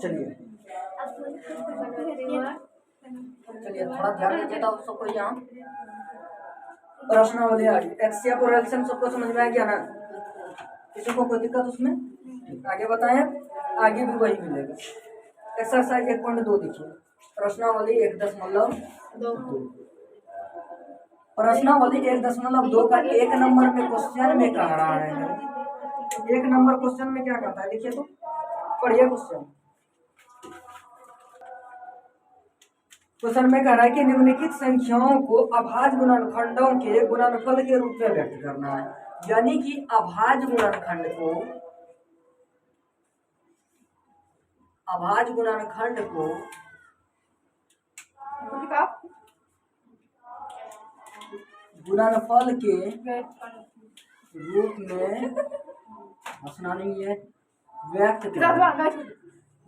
चलिए चलिए थोड़ा ध्यान दीजिए तो सबको यहाँ प्रश्नावली आ गई। एचसीएफ और एलसीएम सबको समझ में आ गया ना? किसी को कोई दिक्कत उसमें? आगे बताएं, आगे भी वही मिलेगा। एक्सरसाइज 1.2 देखिए, प्रश्नावली 1.2। प्रश्नावली 1.2 का 1 नंबर में क्वेश्चन में कह रहा है। 1 नंबर क्वेश्चन में क्या कहता है देखिए, तो पढ़िए क्वेश्चन। क्वेश्चन में कह रहा है कि निम्नलिखित संख्याओं को अभाज्य गुणनखंडों के गुणनफल के रूप में व्यक्त करना है। यानी कि अभाज्य गुणनखंड को गुणनफल के रूप में हंसना नहीं है, व्यक्त करना,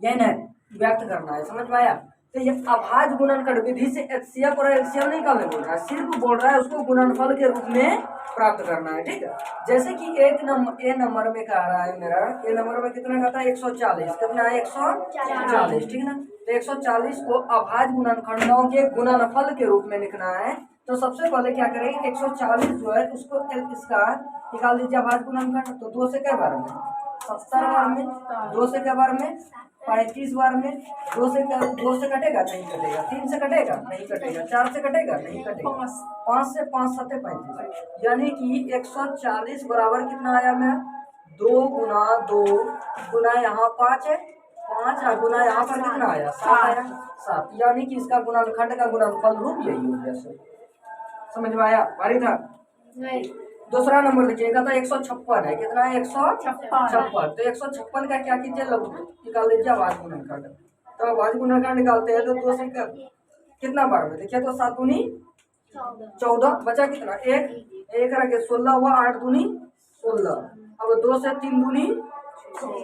यही ना व्यक्त करना है। समझ में आया? तो ये अभाज्य गुणनखंड विधि से एचसीएफ और एलसीएम नहीं करने बोल रहा है, सिर्फ बोल रहा है उसको गुणनफल के रूप में प्राप्त करना है। ठीक है, जैसे कि एक नंबर ए नंबर में कह रहा है मेरा, ए नंबर में कितना कहता है 140, कितना है 140, ठीक है ना? तो 140 को अभाज्य गुणनखंडों के गुणनफल के रूप में लिखना है। तो सबसे पहले क्या करेंगे, 140 जो है उसको इसका निकाल दीजिए अभाज्य गुणनखंड। तो 2 से क्या बार में 70 बार में, 2 से क्या बार में 35 बार में, 2 से कटेगा नहीं कटेगा, 3 से कटेगा नहीं कटेगा, 4 से कटेगा नहीं कटेगा, 5 से 5 7 35, यानी कि 140 बराबर कितना आया मेरा 2 गुना 2 गुना यहाँ 5 है, 5 और गुना यहाँ पर कितना आया 7 आया, 7, यानी कि इसका गुणनखंड का गुणनफल रूप यही हो गया। समझ में आया? भारी था? दूसरा नंबर देखिएगा तो 156 है, कितना है 156। तो 156 का क्या कीजिए लघु निकाल लीजिए अभाज्य गुणनखंड। तो अभाज्य गुणनखंड निकालते हैं तो 2 से कितना बार में देखिए, तो 7 दूनी 14, बचा कितना 1 रखे 16 हुआ, 8 दूनी 16, अब 2 से 3 दूनी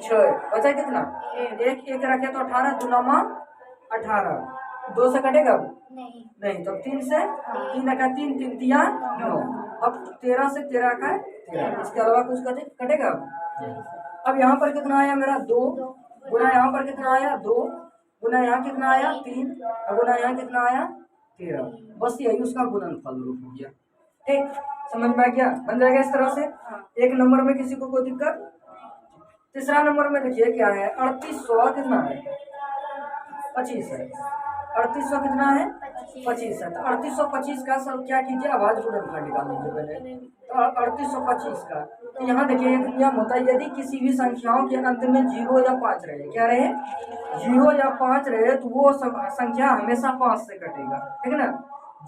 6, बचा कितना 1 रखे तो 18, दूना 18, 2 से कटेगा नहीं, तो 3 से 3 रखा 3 3 तिया 9, अब 13 से 13 का 13, इसके अलावा कुछ कटेगा? अब यहाँ पर कितना आया मेरा 2 गुना यहाँ पर कितना आया 2 गुना यहाँ कितना आया 3 और गुना यहाँ कितना आया 13, बस यही उसका गुणनफल रूप हो गया। ठीक, समझ में आ गया? बन जाएगा इस तरह से। 1 नंबर में किसी को कोई दिक्कत? तीसरा नंबर में देखिए क्या है, 3800 कितना है 25 है, 3800 कितना है 25 है। तो 3825 का सब क्या कीजिए अभाज्य गुणनखंड निकाल लीजिए पहले। तो 3825 का, तो यहाँ देखिए एक नियम होता है, यदि किसी भी संख्याओं के अंत में 0 या 5 रहे, क्या रहे 0 या 5 रहे, तो वो संख्या हमेशा 5 से कटेगा। ठीक है ना?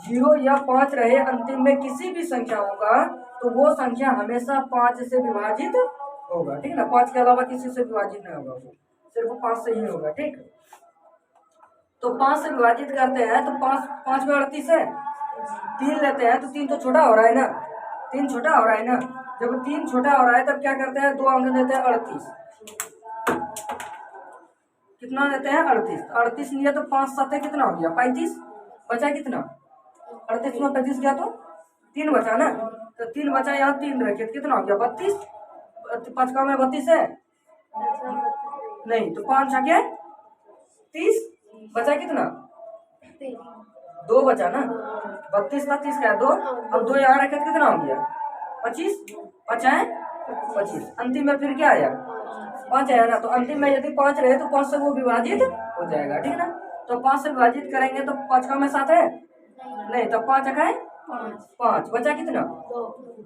0 या 5 रहे अंतिम में किसी भी संख्याओं का, तो वो संख्या हमेशा 5 से विभाजित होगा। ठीक है ना? 5 के अलावा किसी से विभाजित नहीं होगा, वो सिर्फ 5 से ही होगा। ठीक, तो 5 से विभाजित करते हैं तो 5 में 38 है, 3 लेते हैं तो 3 तो छोटा हो रहा है ना, 3 छोटा हो रहा है ना। जब 3 छोटा हो रहा है तब क्या करते हैं 2 अंक देते हैं 38, कितना देते हैं 38, 38 लिया तो 5 7 कितना हो गया 35, बचा कितना 38 में 35 गया तो 3 बचा ना, तो 3 बचा, यहाँ 3 रखे कितना हो गया 32, 5 का में 32 है नहीं, तो 5 छके 30, बचा कितना 2 बचा ना, 32 था 30 का 2, अब 2 यहाँ रखे कितना हो गया 25, बचा है 25, अंतिम में फिर क्या आया 5 आया ना। तो अंतिम में यदि 5 रहे तो 5 से वो विभाजित हो जाएगा। ठीक है ना? तो 5 से विभाजित करेंगे तो 5 का में 7 है नहीं, तो 5 का 5, बचा कितना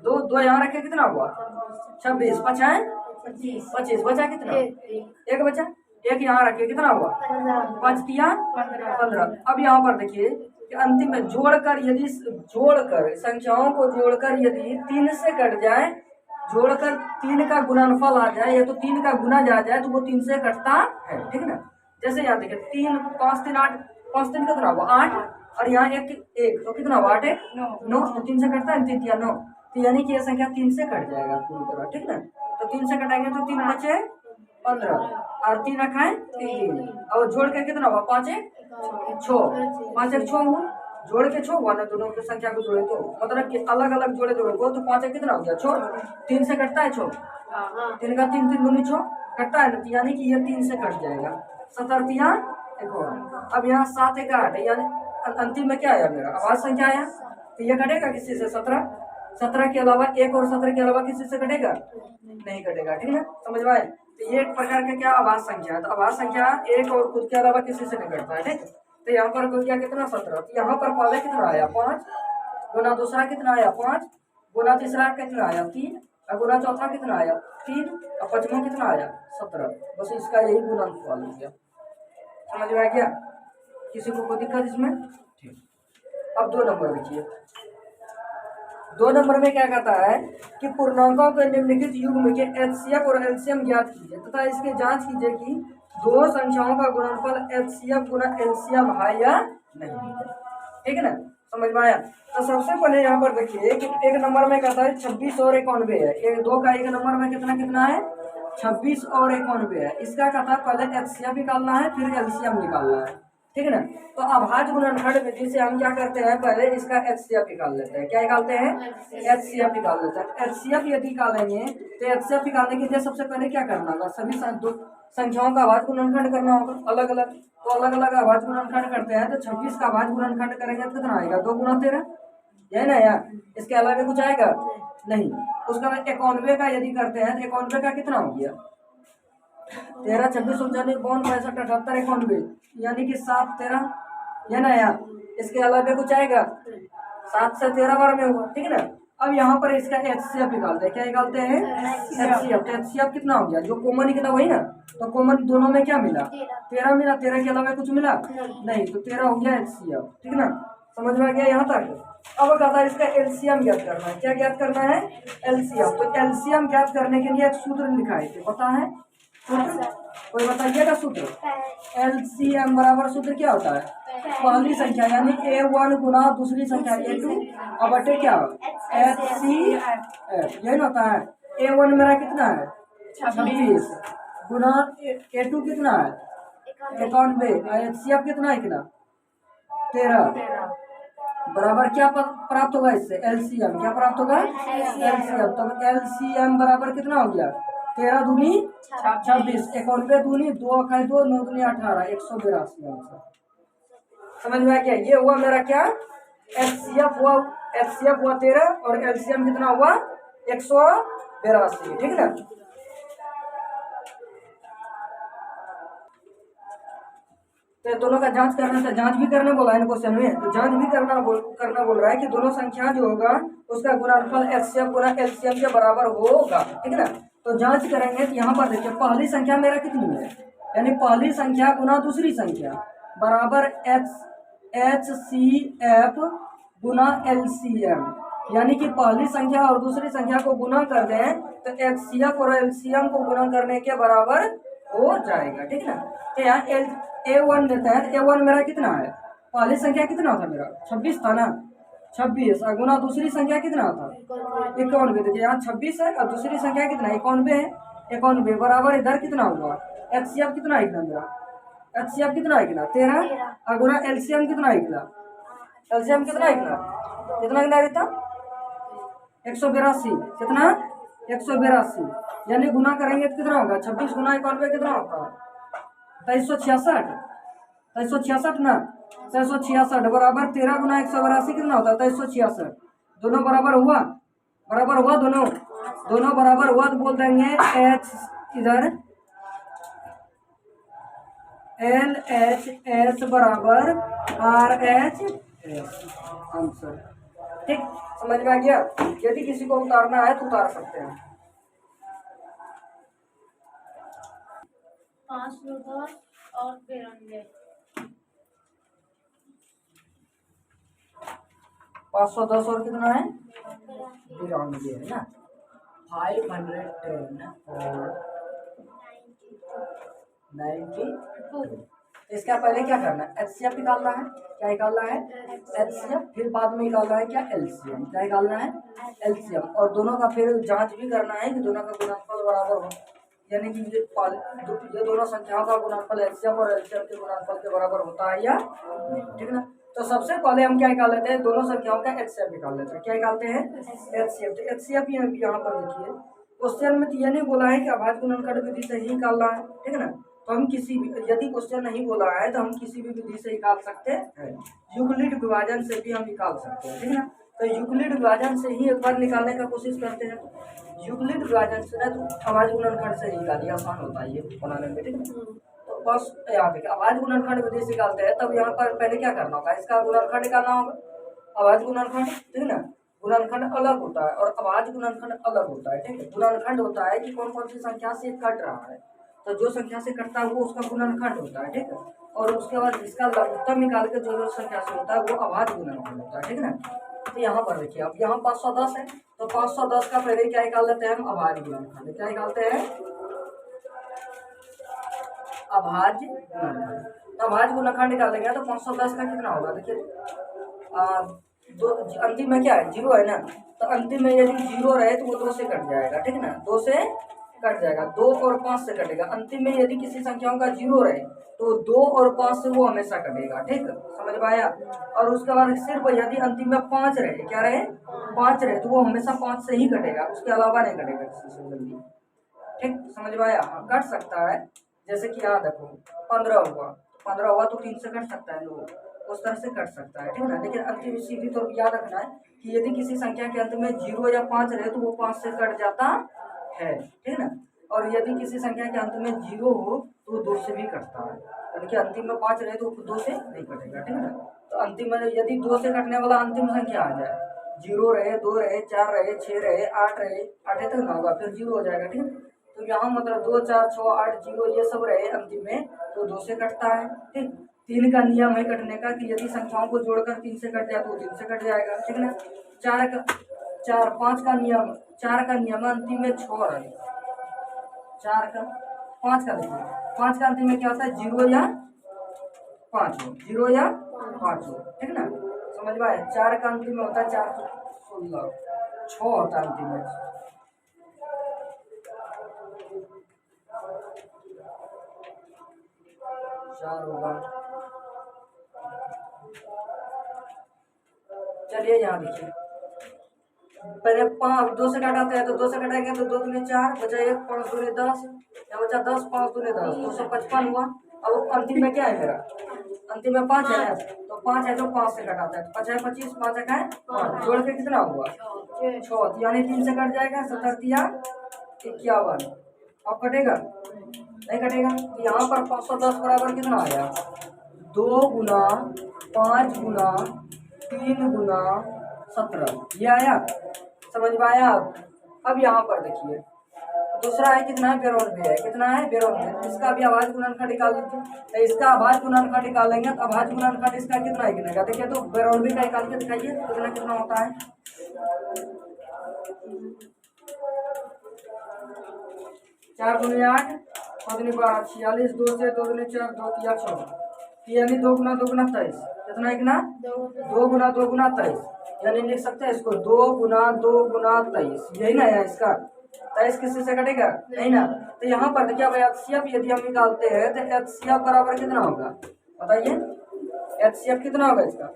2 यहाँ रखे कितना हुआ 26, बचा है 25, बचा कितना 1 बचा, 1 यहाँ रखे कितना हुआ 5 तिया 15। अब यहाँ पर देखिए कि अंतिम में जोड़कर संख्याओं को जोड़कर यदि 3 से कट जाए, जोड़कर 3 का गुणनफल आ जाए या तो 3 का गुना जा जाए तो वो 3 से कटता है। ठीक है ना? जैसे यहाँ देखिए 3 5 3 8, 5 3 कितना हुआ 8, और यहाँ 1 तो कितना हुआ 8 9, तो 3 से कटता है 3 9, तो यानी कि यह संख्या 3 से कट जाएगा पूरी तरह। ठीक है ना? तो 3 से कटाएंगे तो 3 बचे 15 और 3 रखा है 3, और जोड़ के कितना हुआ 5 1 6, 5 1 6 हुआ, जोड़ के 6 हुआ ना, दोनों की संख्या को जोड़े तो मतलब कि अलग अलग जोड़े को तो 5 कितना हो गया 6, 3 से कटता है 6, 3 का 3 3 दूनी 6 कटता है ना, यानी कि ये 3 से कट जाएगा। 17 एक और। अब यहाँ 7 1 8 यानी अंतिम में क्या आया मेरा आवाज संख्या आया, तो ये कटेगा किसी से 17 के अलावा एक और 17 के अलावा किसी से कटेगा नहीं कटेगा, ठीक है समझ में आए। तो ये एक प्रकार का क्या आवाज संख्या है, तो आवाज संख्या एक और खुद के अलावा किसी से नहीं कटता है, ठीक। तो यहाँ पर हो गया कितना 17, तो यहाँ पर पहले कितना आया 5 गुना दूसरा कितना आया 5 गुना तीसरा कितना आया 3 और गुना चौथा कितना आया 3 और पांचवा कितना आया 17। बस इसका यही गुणनफल हो गया, समझ में आ गया, किसी को कोई दिक्कत इसमें, ठीक। अब 2 नंबर देखिए, 2 नंबर में क्या कहता है कि पूर्णांकों के निम्नलिखित युग्म के एचसीएफ और एलसीएम ज्ञात कीजिए तथा इसकी जांच कीजिए कि दो संख्याओं का गुणनफल एचसीएफ गुना एलसीएम है या नहीं, ठीक है ना, समझ में आया। तो सबसे पहले यहाँ पर देखिए कि 1 नंबर में कहता है 26 और 91 है, एक 2 का 1 नंबर में कितना कितना है 26 और 91 है, इसका कहता है पहले एचसीएफ निकालना है फिर एलसीएम निकालना है, ठीक है ना। तो अभाज्य गुणनखंड विधि से हम क्या करते हैं, पहले इसका एचसीएफ निकाल लेते हैं, क्या निकालते हैं एचसीएफ निकाल लेते हैं। एचसीएफ यदि निकालेंगे तो एचसीएफ निकालने के लिए सबसे पहले क्या करना होगा, सभी संख्याओं का अभाज्य गुणनखंड करना होगा अलग अलग, तो अलग अलग अभाज्य गुणनखंड करते हैं। तो 26 का अभाज्य गुणनखंड करेंगे तो कितना आएगा 2 गुना 13, यही ना यार, इसके अलावा कुछ आएगा नहीं। उसका 91 का यदि करते हैं तो 91 का कितना हो गया 13 26 59 52 65 78 91 यानी कि 7 13, ये ना यार, इसके अलावा कुछ आएगा 7 से 13 बार में हुआ, ठीक है ना। अब यहाँ पर इसका एचसीएफ निकालते हैं, क्या निकालते हैं एचसीएफ। तो एचसीएफ कितना हो गया, जो कॉमन निकला वही ना, तो कॉमन दोनों में क्या मिला 13 मिला, 13 के अलावा कुछ मिला नहीं, तो 13 हो गया एचसीएफ, ठीक है ना, समझ में आ गया यहाँ तक। अब कहता है इसका एलसीएम ज्ञात करना है, क्या ज्ञात करना है एलसीएम। तो एलसीएम ज्ञात करने के लिए एक सूत्र लिखा है, पता है सूत्र, कोई बताइएगा सूत्र। एलसीएम बराबर सूत्र क्या होता है, पहली संख्या यानी A1 गुना दूसरी संख्या A2 और बटे क्या HCF, यही होता है। A1 मेरा कितना है 26 गुना A2 कितना है 91 और HCF कितना है कितना 13 बराबर क्या प्राप्त होगा इससे एलसीएम, क्या प्राप्त होगा एलसीएम। तो एलसीएम बराबर कितना हो गया 13 दूनी 26 91 दूनी 2 अखाई 2 9 दूनी 18 182 आंसर, समझ में आ गया। ये हुआ मेरा क्या एचसीएफ हुआ 13 और एलसीएम कितना हुआ 182, ठीक है ना। तो दोनों का जांच करना था, जांच भी करने बोला है क्वेश्चन में, तो जांच भी करना बोल रहा है कि दोनों संख्या जो होगा उसका गुणनफल एचसीएफ गुना एलसीएम के बराबर होगा, ठीक है ना। तो जांच करेंगे तो यहाँ पर देखिए पहली संख्या मेरा कितनी है, यानी पहली संख्या गुना दूसरी संख्या बराबर HCF गुना LCM, यानी कि पहली संख्या और दूसरी संख्या को गुना कर दें तो HCF और LCM को गुना करने के बराबर हो जाएगा, ठीक है ना। तो यहाँ A1 देता है, तो A1 मेरा कितना है, पहली संख्या कितना था मेरा 26 था ना, 26 और गुना दूसरी संख्या कितना था 91। देखिए यहाँ 26 है और दूसरी संख्या कितना 91 है, 91 बराबर इधर कितना हुआ HCF कितना निकला मेरा, HCF कितना निकला 13 और गुना LCM कितना निकला, LCM कितना निकला कितना निकला रहता 182, कितना 182, यानी गुना करेंगे तो कितना होगा 26 गुना 91 कितना होगा 2366 ना, 2366 बराबर 13 गुना 182 कितना होता है 2366, दोनों बराबर हुआ दोनों बराबर हुआ तो बोल देंगे H इधर LHS बराबर RHS आंसर, ठीक समझ में आ गया। यदि किसी को उतारना है तो उतार सकते हैं। 510 और 92 510 और कितना है 92 है ना, 510 और 92। इसका पहले क्या करना है एचसीएफ निकालना है, क्या निकालना है एचसीएफ, फिर बाद में निकालना है क्या एलसीएम, क्या निकालना है एलसीएम, और दोनों का फिर जांच भी करना है कि दोनों का गुणनफल बराबर हो, यानी कि ये दोनों संख्याओं का गुणनफल एचसीएफ और एलसीएम के गुणनफल के बराबर होता है या नहीं, ठीक ना। तो सबसे पहले हम क्या निकाल लेते हैं दोनों संख्याओं का एचसीएफ निकाल लेते हैं, क्या निकालते हैं एचसीएफ। तो एचसीएफ यहाँ पर देखिए क्वेश्चन में तो ये नहीं बोला है कि अभाज्य गुणनखंड विधि से ही निकालना है, ठीक है ना। तो हम किसी भी, यदि क्वेश्चन नहीं बोला है तो हम किसी भी विधि से निकाल सकते हैं। यूक्लिड विभाजन से भी हम निकाल सकते हैं, ठीक है ना। तो यूक्लिड विभाजन से ही एक बार निकालने का कोशिश करते हैं। यूक्लिड विभाजन से ना तो अभाज्य गुणनखंड से निकालिए, आसान होता है ये बनाने में, ठीक है। तो बस याद है कि अभाज्य गुणनखंड विधि से निकालते हैं, तब यहाँ पर पहले क्या करना होगा, इसका गुणनखंड निकालना होगा। अभाज्य गुणनखंड, ठीक है ना। गुणनखंड अलग होता है और अभाज्य गुणनखंड अलग होता है, ठीक है। गुणनखंड होता है कि कौन कौन सी संख्या से कट रहा है, तो जो संख्या से कटता है वो उसका गुणनखंड होता है, ठीक है। और उसके बाद इसका लघुत्तम निकाल के जो जो संख्या से होता है वो अभाज्य गुणनखंड होता है, ठीक है ना। तो यहाँ पर देखिए, अब यहाँ 510 है, तो 510 का पहले क्या निकाल लेते हैं हम, अभाज्य गुणनखंड। क्या निकालते हैं, अभाज्य गुणनखंड। तो अभाज्य गुणनखंड निकालेंगे तो 510 का कितना होगा, देखिए दो, अंतिम में क्या है, 0 है ना, तो अंतिम में यदि 0 रहे तो वो 2 से कट जाएगा, ठीक है ना। 2 से कट जाएगा, 2 और 5 से कटेगा। अंतिम में यदि किसी संख्याओं का 0 रहे तो 2 और 5 से वो हमेशा कटेगा, ठीक है, समझ में आया। और उसके बाद सिर्फ यदि अंतिम में 5 रहे, क्या रहे, 5 रहे, तो वो हमेशा 5 से ही कटेगा, उसके अलावा नहीं कटेगा किसी से जल्दी, ठीक, समझ में आया। हाँ, कट सकता है, जैसे कि यहाँ देखो 15 हुआ तो 3 से कट सकता है लोग, उस तरह से कट सकता है, ठीक है ना। लेकिन अंतिम सीधी तौर पर याद रखना है कि यदि किसी संख्या के अंत में 0 या 5 रहे तो वो 5 से कट जाता है, ठीक है ना। और यदि किसी संख्या के अंत में 0 हो तो वो 2 से भी कटता है, यानी कि अंतिम में 5 रहे तो 2 से नहीं कटेगा, ठीक है ना। तो अंतिम में यदि 2 से कटने वाला अंतिम संख्या आ जाए, 0 रहे, 2 रहे, 4 रहे, 6 रहे, 8 रहे, 8 तक ना होगा, फिर 0 हो जाएगा, ठीक है। तो यहाँ मतलब 2, 4, 6, 8, 0 ये सब रहे अंतिम में तो 2 से कटता है, ठीक। 3 का नियम है कटने का कि यदि संख्याओं को जोड़कर 3 से कट जाए तो 3 से कट जाएगा, ठीक है ना। 5 का नियम, 4 का नियम अंतिम में 6 रहे, 4 का 5 का देखिए, 5 का अंतिम में क्या होता है, 0 या 5 हो, 0 या 5 हो, ठीक ना, समझ में आया। 4 का अंतिम में होता है 4 16, 6 होता है अंतिम में, 4 होगा। चलिए यहाँ देखिए, पहले 5 2 से घटाते हैं तो 2 से घटाएंगे तो 2 दूनी 4 बचा 1, 5 दूनी 10, यहाँ बचा 10, 5 दूनी 10, 255 हुआ। अब अंतिम में क्या है मेरा, अंतिम में 5 है ना, तो 5 है तो 5 से घटाता है, 5 है 25, 5 है 5, जोड़ के कितना हुआ 6, यानी 3 से कट जाएगा, 17 या 51। अब कटेगा नहीं कटेगा, तो यहाँ पर 510 बराबर कितना आया, 2 गुना 5 गुना 3 गुना 17, ये आया, समझ में आया। अब यहाँ पर देखिए दूसरा है कितना है, 92 है, कितना है 92, इसका भी अभाज्य गुणनखंड निकाल लीजिए। तो इसका अभाज्य गुणनखंड निकालेंगे तो अभाज्य गुणनखंड इसका कितना ही गिनेगा, देखिए तो 92 का निकाल के दिखाइए कितना कितना होता है, 4 दूनी 8, 6 दूनी 12, 46, 2 से 2 दूनी 4, 2 तिया 6, यानी 2 गुना 2 गुना 23, कितना एक ना 2 गुना 2 गुना 23, यानी लिख सकते हैं इसको 2 गुना 2 गुना 23, यही ना है इसका। 23 किसी से कटेगा नहीं ना, तो यहाँ पर देखिए अब एचसीएफ यदि हम निकालते हैं तो एचसीएफ बराबर कितना होगा बताइए, एचसीएफ कितना होगा इसका,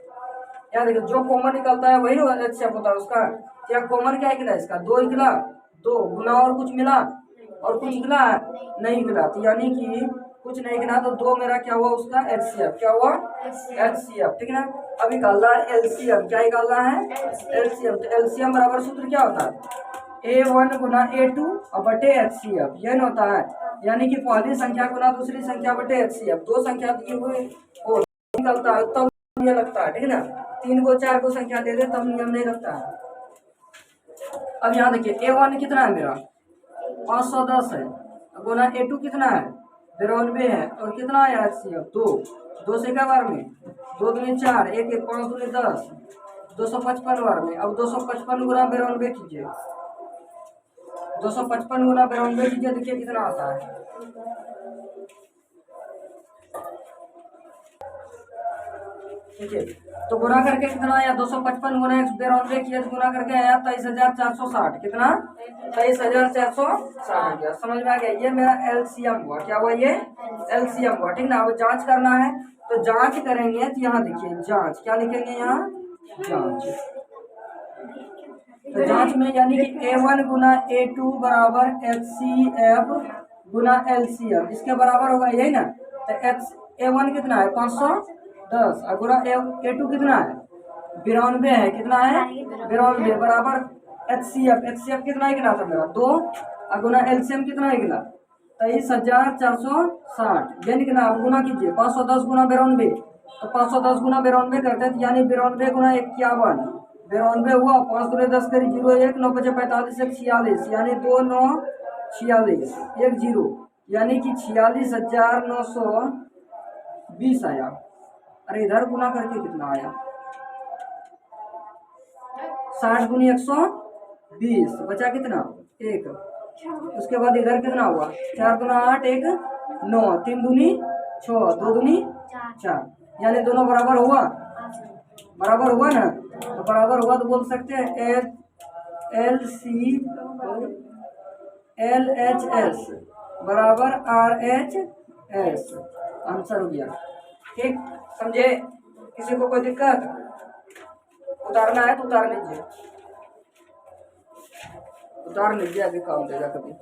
यहाँ देखिए जो कॉमन निकलता है वही एचसीएफ होता है उसका। क्या कॉमन क्या निकला इसका, 2 निकला, 2 गुना और कुछ मिला और कुछ निकला नहीं निकला, तो यानी कि कुछ नहीं गिना तो 2 मेरा क्या हुआ उसका एचसीएफ, क्या हुआ एचसीएफ, ठीक है ना। अभी निकालना है एलसीएम, क्या निकालना है एलसीएम, तो एलसीएम बराबर सूत्र क्या होता है A1 गुना A2 और बटे एचसीएफ, यह होता है, यानी कि पहली संख्या गुना दूसरी संख्या बटे एचसीएफ, 2 संख्या दी हुई हो निकलता है तब ये लगता है, ठीक है ना। 3 को 4 को संख्या दे दे तब नियम नहीं लगता है। अब यहाँ देखिए A1 कितना है मेरा 510 है, गुना A2 कितना है 92 है, और कितना है एचसीएफ 2 से क्या बार में 2 दूनी 4, 1 1 5 दूनी 10, 255 बार में। अब 255 गुना 92 कीजिए, 255 गुना 92 कीजिए, देखिए कितना आता है, ठीक है। तो गुना करके कितना आया 255 गुना 92 किया तो गुना करके आया 23,460, कितना 23,460 आ गया, समझ में आ गया। ये मेरा एलसीएम हुआ, क्या हुआ ये एलसीएम हुआ, ठीक ना। अब जांच करना है तो जांच करेंगे, तो यहाँ देखिए जांच क्या लिखेंगे, यहाँ जांच, तो जांच में यानी कि A1 गुना A2 बराबर HCF गुना LCM इसके बराबर होगा, यही ना। तो A1 कितना है 510 और गुना A2 कितना है 92 है, कितना है 92 बराबर HCF कितना निकला था मेरा 2 और गुना LCM कितना निकला 23,460, ये निकला। अब गुना कीजिए 510 गुना 92, तो 510 गुना 92 करते हैं, यानी 92 गुना 51, 92 हुआ 5 दूनी 10 करी 0 1 9 5 45 1 46, यानी 2 9 46 1 0, यानी कि 46,920 आया। अरे इधर गुना करके कितना आया 60 गुनी 120, बचा कितना 1। उसके बाद इधर कितना हुआ 4 दूना 8 1 9 3 दूनी 6 2 दूनी 4, यानी दोनों बराबर हुआ, बराबर हुआ ना। तो बराबर हुआ तो बोल सकते हैं LHS बराबर RHS, आंसर हो गया। ठीक समझे, किसी को कोई दिक्कत उतारना है तो उतार लीजिए, उतार लीजिए, आगे काम देगा कभी।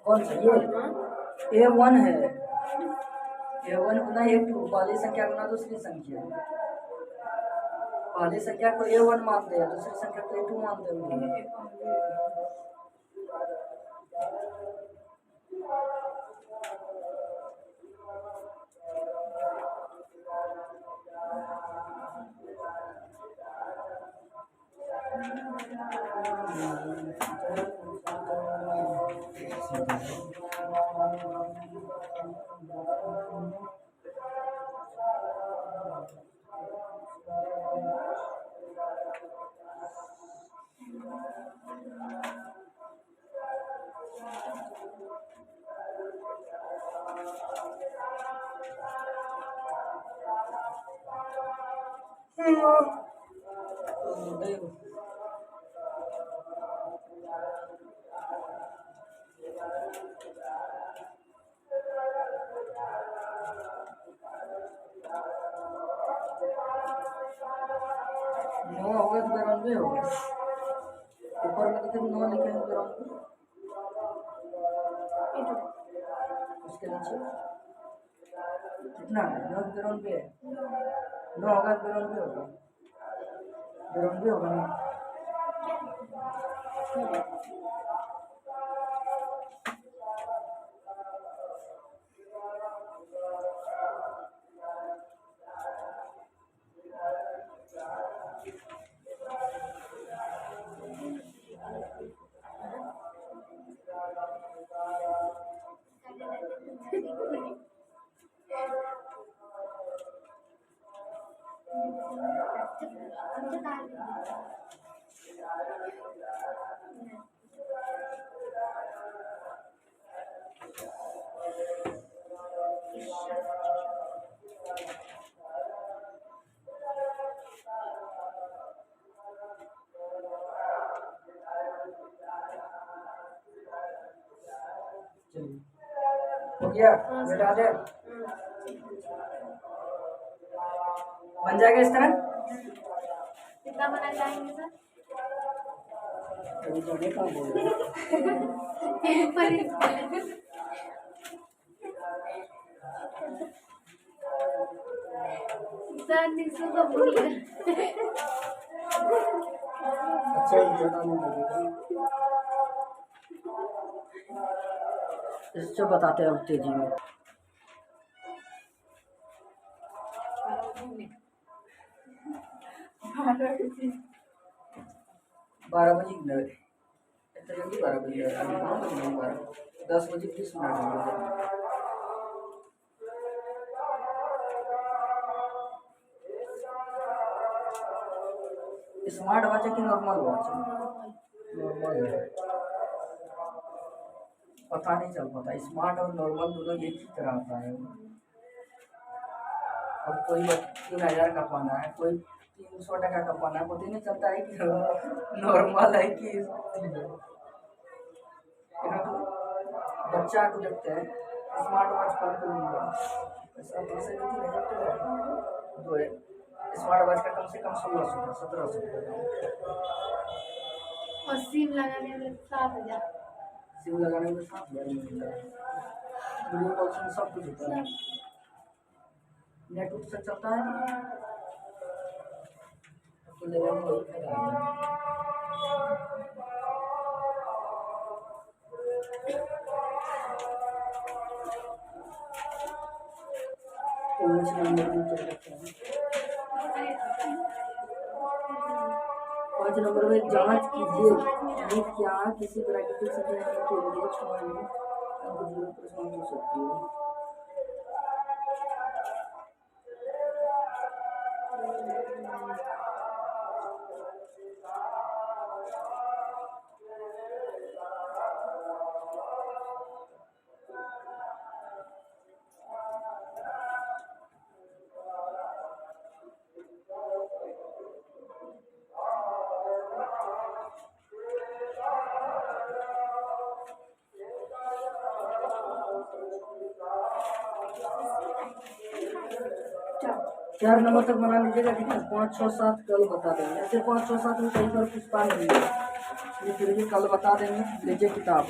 कौन सा ये A1 है, A1 गुना A2, पहली संख्या गुना दूसरी संख्या, पहली संख्या को A1 मानते हैं, दूसरी संख्या को A2 मानते हैं। नौ होगा तो 92 होगा, ऊपर में लिखे 9 लिखे हैं 92, उसके नीचे कितना है 9 92 है, 9 होगा 92 होगा, 92 होगा ना। हो गया, मिटा दे, बन जाएगा इस तरह। कितना बना जाएंगे सर? अभी जोड़े का बोल रहे सर निशु को बोलिए। अच्छा जगह में लगेगा, इससे बताते हैं तेजी में। 12 बजे इतना जल्दी 12 बजे 10 बजे 20 मिनट। स्मार्ट वॉच है कि नॉर्मल वॉच है? नॉर्मल है। पता नहीं चल पाता, स्मार्ट और नॉर्मल दोनों एक ही तरह आता है। अब कोई 3,000 का पाना है, कोई 300 टका का पाना है, पता ही नहीं चलता है कि नॉर्मल है कि बच्चा को देखते हैं स्मार्ट वॉच पर पैसा पैसे नहीं लगते हैं जो है स्मार्ट वॉच का कम से कम 1600 1700 और सिम लगाने में 7,000। सिम लगाने में 7,000 मिल रहा है। वीडियो कॉल से सब कुछ होता है, नेट उठ से चलता है तो जगह में वही फायदा है। पाँच नंबर में चल रखा है। 5 नंबर में जांच कीजिए कि क्या किसी प्राकृतिक संसाधन के लिए क्षमा में प्रश्न हो सकती है। चार नंबर तक बना लीजिएगा, ठीक है। 5 6 7 कल बता देंगे, ऐसे 5 6 7 में कहीं पर कुछ पा नहीं है, फिर भी कल बता देंगे। लीजिए किताब।